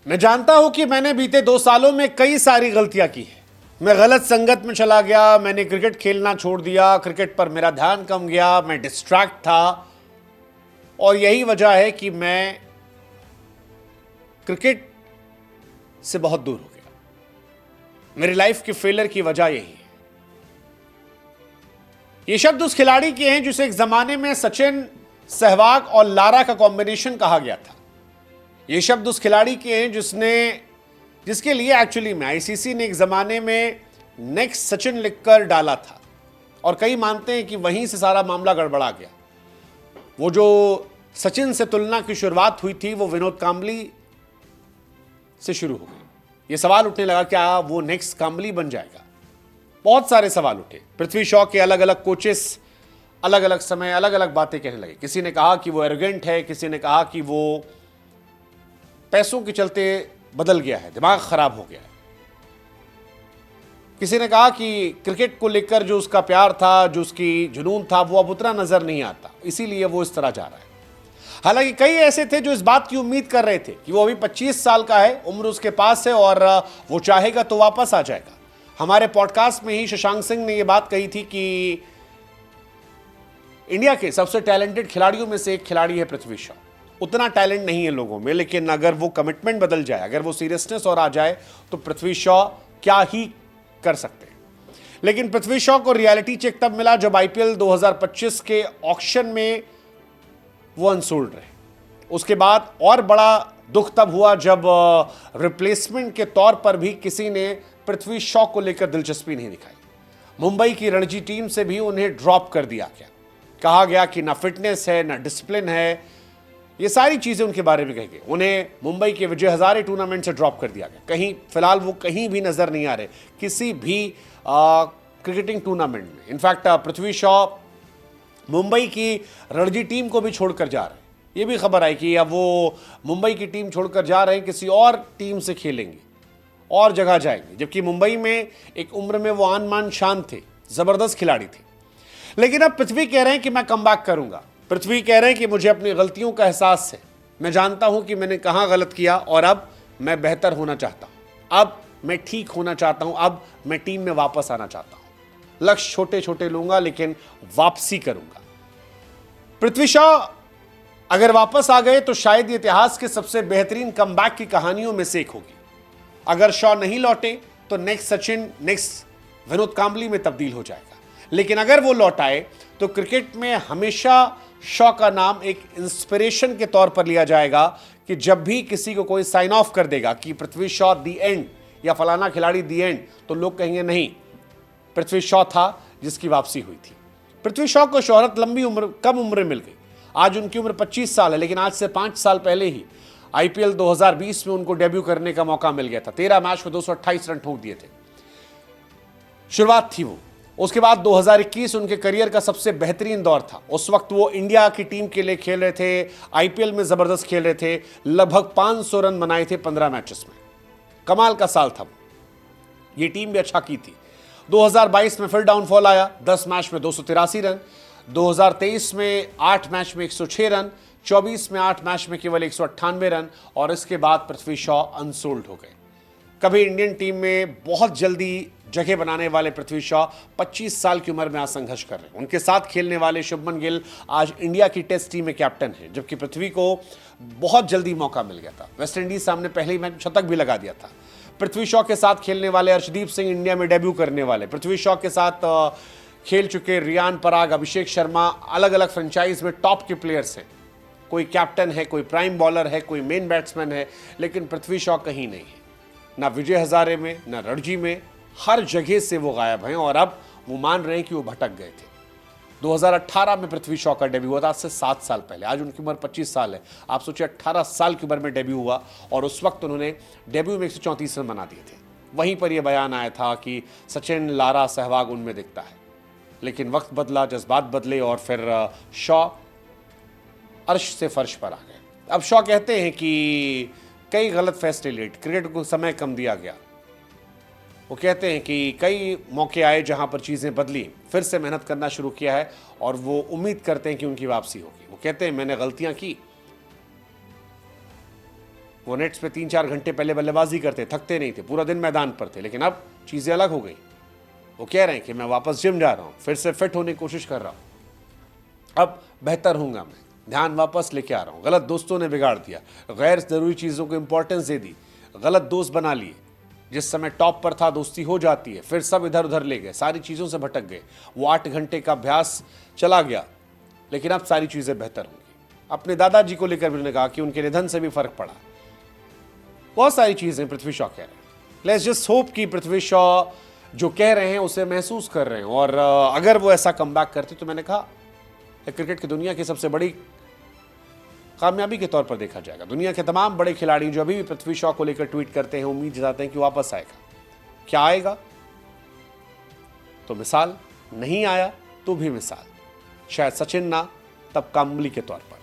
मैं जानता हूं कि मैंने बीते 2 सालों में कई सारी गलतियां की है। मैं गलत संगत में चला गया, मैंने क्रिकेट खेलना छोड़ दिया, क्रिकेट पर मेरा ध्यान कम गया, मैं डिस्ट्रैक्ट था और यही वजह है कि मैं क्रिकेट से बहुत दूर हो गया। मेरी लाइफ के फेलियर की वजह यही है। ये शब्द उस खिलाड़ी के हैं जिसे एक जमाने में सचिन, सहवाग और लारा का कॉम्बिनेशन कहा गया था। ये शब्द उस खिलाड़ी के हैं जिसके लिए एक्चुअली में आईसीसी ने एक जमाने में नेक्स्ट सचिन लिखकर डाला था और कई मानते हैं कि वहीं से सारा मामला गड़बड़ा गया। वो जो सचिन से तुलना की शुरुआत हुई थी वो विनोद कांबली से शुरू हो गई। ये सवाल उठने लगा क्या वो नेक्स्ट कांबली बन जाएगा। बहुत सारे सवाल उठे। पृथ्वी शॉ के अलग अलग कोचेस अलग अलग समय अलग अलग बातें कहने लगे। किसी ने कहा कि वो एरोगेंट है, किसी ने कहा कि वो पैसों के चलते बदल गया है, दिमाग खराब हो गया है। किसी ने कहा कि क्रिकेट को लेकर जो उसका प्यार था, जो उसकी जुनून था, वो अब उतना नजर नहीं आता, इसीलिए वो इस तरह जा रहा है। हालांकि कई ऐसे थे जो इस बात की उम्मीद कर रहे थे कि वो अभी 25 साल का है, उम्र उसके पास है और वो चाहेगा तो वापस आ जाएगा। हमारे पॉडकास्ट में ही शशांक सिंह ने यह बात कही थी कि इंडिया के सबसे टैलेंटेड खिलाड़ियों में से एक खिलाड़ी है पृथ्वी शॉ। उतना टैलेंट नहीं है लोगों में, लेकिन अगर वो कमिटमेंट बदल जाए, अगर वो सीरियसनेस और आ जाए तो पृथ्वी शॉ क्या ही कर सकते हैं। लेकिन पृथ्वी शॉ को रियलिटी चेक तब मिला जब आईपीएल 2025 के ऑक्शन में वो अनसोल्ड रहे। उसके बाद और बड़ा दुख तब हुआ जब रिप्लेसमेंट के तौर पर भी किसी ने पृथ्वी शॉ को लेकर दिलचस्पी नहीं दिखाई। मुंबई की रणजी टीम से भी उन्हें ड्रॉप कर दिया गया। कहा गया कि ना फिटनेस है, ना डिसिप्लिन है, ये सारी चीजें उनके बारे में कही गई। उन्हें मुंबई के विजय हजारे टूर्नामेंट से ड्रॉप कर दिया गया। कहीं फिलहाल वो कहीं भी नजर नहीं आ रहे किसी भी क्रिकेटिंग टूर्नामेंट में। इनफैक्ट पृथ्वी शॉ मुंबई की रणजी टीम को भी छोड़कर जा रहे हैं। ये भी खबर आई कि अब वो मुंबई की टीम छोड़कर जा रहे हैं, किसी और टीम से खेलेंगे और जगह जाएंगे। जबकि मुंबई में एक उम्र में वो आन मान शान थे, जबरदस्त खिलाड़ी थे। लेकिन अब पृथ्वी कह रहे हैं कि मैं कमबैक करूंगा। पृथ्वी कह रहे हैं कि मुझे अपनी गलतियों का एहसास है, मैं जानता हूं कि मैंने कहां गलत किया और अब मैं बेहतर होना चाहता हूं, अब मैं ठीक होना चाहता हूं, अब मैं टीम में वापस आना चाहता हूं। लक्ष्य छोटे छोटे लूंगा लेकिन वापसी करूंगा। पृथ्वी शॉ अगर वापस आ गए तो शायद इतिहास के सबसे बेहतरीन कमबैक की कहानियों में से एक होगी। अगर शॉ नहीं लौटे तो नेक्स्ट सचिन, नेक्स्ट विनोद कांबली में तब्दील हो जाएगा। लेकिन अगर वो लौट आए तो क्रिकेट में हमेशा शॉ का नाम एक इंस्पिरेशन के तौर पर लिया जाएगा कि जब भी किसी को कोई साइन ऑफ कर देगा कि पृथ्वी शॉ दी एंड या फलाना खिलाड़ी दी एंड, तो लोग कहेंगे नहीं, पृथ्वी शॉ था जिसकी वापसी हुई थी। पृथ्वी शॉ को शोहरत कम उम्र में मिल गई। आज उनकी उम्र 25 साल है, लेकिन आज से 5 साल पहले ही आईपीएल 2020 में उनको डेब्यू करने का मौका मिल गया था। 13 मैच में 228 रन ठोक दिए थे। शुरुआत थी वो। उसके बाद 2021 उनके करियर का सबसे बेहतरीन दौर था। उस वक्त वो इंडिया की टीम के लिए खेल रहे थे, आईपीएल में जबरदस्त खेल रहे थे, लगभग 500 रन बनाए थे 15 मैचेस में। कमाल का साल था। ये टीम भी अच्छा की थी। 2022 में फिर डाउनफॉल आया, 10 मैच में 283 रन। 2023 में 8 मैच में 106 रन, 24 में 8 मैच में केवल 198 रन और इसके बाद पृथ्वी शॉ अनसोल्ड हो गए। कभी इंडियन टीम में बहुत जल्दी जगह बनाने वाले पृथ्वी शॉ 25 साल की उम्र में आज संघर्ष कर रहे हैं। उनके साथ खेलने वाले शुभमन गिल आज इंडिया की टेस्ट टीम में कैप्टन हैं, जबकि पृथ्वी को बहुत जल्दी मौका मिल गया था। वेस्ट इंडीज सामने पहले ही मैच शतक भी लगा दिया था। पृथ्वी शॉ के साथ खेलने वाले अर्शदीप सिंह इंडिया में डेब्यू करने वाले, पृथ्वी शॉ के साथ खेल चुके रियान पराग, अभिषेक शर्मा, अलग अलग फ्रेंचाइज में टॉप के प्लेयर्स हैं। कोई कैप्टन है, कोई प्राइम बॉलर है, कोई मेन बैट्समैन है, लेकिन पृथ्वी शॉ कहीं नहीं है। ना विजय हजारे में, ना रणजी में, हर जगह से वो गायब हैं और अब वो मान रहे हैं कि वो भटक गए थे। 2018 में पृथ्वी शॉ का डेब्यू हुआ था, आज से 7 साल पहले। आज उनकी उम्र 25 साल है। आप सोचिए 18 साल की उम्र में डेब्यू हुआ और उस वक्त उन्होंने डेब्यू में 134 रन बना दिए थे। वहीं पर यह बयान आया था कि सचिन, लारा, सहवाग उनमें दिखता है। लेकिन वक्त बदला, जज्बात बदले और फिर शॉ अर्श से फर्श पर आ गए। अब शॉ कहते हैं कि कई गलत फैसले लेट, क्रिकेट को समय कम दिया गया। वो कहते हैं कि कई मौके आए जहां पर चीज़ें बदली, फिर से मेहनत करना शुरू किया है और वो उम्मीद करते हैं कि उनकी वापसी होगी। वो कहते हैं मैंने गलतियां की, वो नेट्स पे 3-4 घंटे पहले बल्लेबाजी करते, थकते नहीं थे, पूरा दिन मैदान पर थे। लेकिन अब चीज़ें अलग हो गई। वो कह रहे हैं कि मैं वापस जिम जा रहा हूँ, फिर से फिट होने की कोशिश कर रहा हूँ, अब बेहतर हूँगा, मैं ध्यान वापस लेके आ रहा हूँ। गलत दोस्तों ने बिगाड़ दिया, गैर ज़रूरी चीज़ों को इंपॉर्टेंस दे दी, गलत दोस्त बना लिए। जिस समय टॉप पर था दोस्ती हो जाती है, फिर सब इधर उधर ले गए, सारी चीज़ों से भटक गए। वो 8 घंटे का अभ्यास चला गया, लेकिन अब सारी चीज़ें बेहतर होंगी। अपने दादाजी को लेकर भी उन्होंने कहा कि उनके निधन से भी फर्क पड़ा। बहुत सारी चीज़ें पृथ्वी शॉ कह रहे हैं। लेट्स जस्ट होप कि पृथ्वी शॉ जो कह रहे हैं उसे महसूस कर रहे हैं, और अगर वो ऐसा कमबैक करते तो मैंने कहा क्रिकेट की दुनिया की सबसे बड़ी कामयाबी के तौर पर देखा जाएगा। दुनिया के तमाम बड़े खिलाड़ी जो अभी भी पृथ्वी शॉ को लेकर ट्वीट करते हैं, उम्मीद जताते हैं कि वापस आएगा। क्या आएगा? तो मिसाल, नहीं आया तो भी मिसाल, शायद सचिन ना, तब काम्बली के तौर पर।